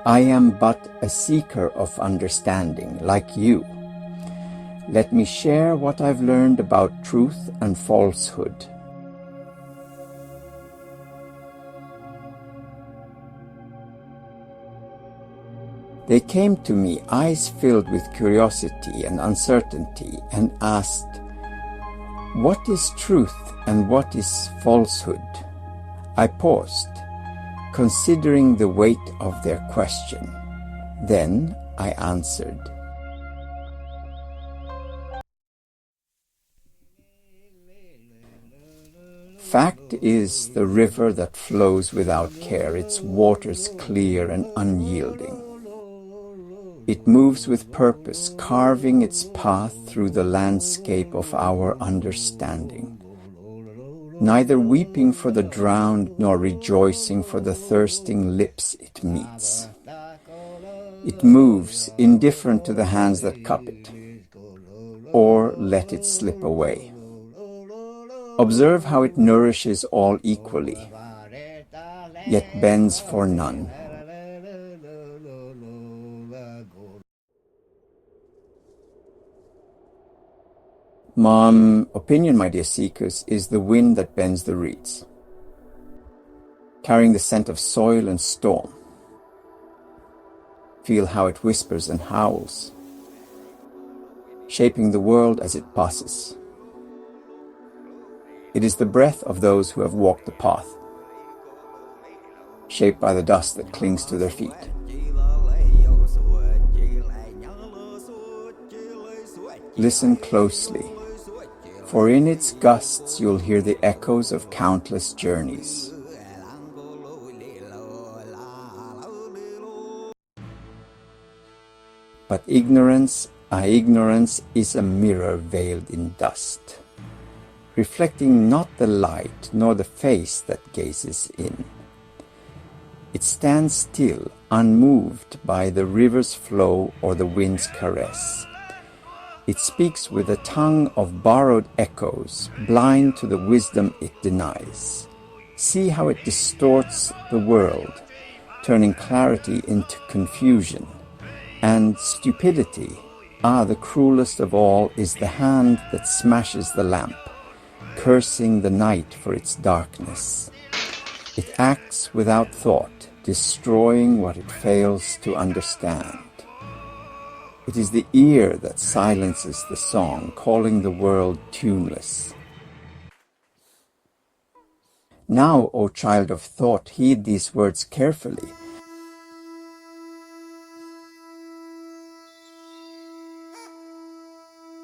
I am but a seeker of understanding, like you. Let me share what I've learned about truth and falsehood. They came to me, eyes filled with curiosity and uncertainty, and asked, "What is truth and what is falsehood?" I paused, considering the weight of their question. Then I answered, "Fact is the river that flows without care, its waters clear and unyielding. It moves with purpose, carving its path through the landscape of our understanding, neither weeping for the drowned nor rejoicing for the thirsting lips it meets. It moves, indifferent to the hands that cup it, or let it slip away. Observe how it nourishes all equally, yet bends for none. Opinion, my dear seekers, is the wind that bends the reeds, carrying the scent of soil and storm. Feel how it whispers and howls, shaping the world as it passes. It is the breath of those who have walked the path, shaped by the dust that clings to their feet. Listen closely, for in its gusts you'll hear the echoes of countless journeys. But ignorance is a mirror veiled in dust, reflecting not the light nor the face that gazes in. It stands still, unmoved by the river's flow or the wind's caress. It speaks with a tongue of borrowed echoes, blind to the wisdom it denies. See how it distorts the world, turning clarity into confusion. And stupidity, the cruelest of all, is the hand that smashes the lamp, cursing the night for its darkness. It acts without thought, destroying what it fails to understand. It is the ear that silences the song, calling the world tuneless. Now, O child of thought, heed these words carefully.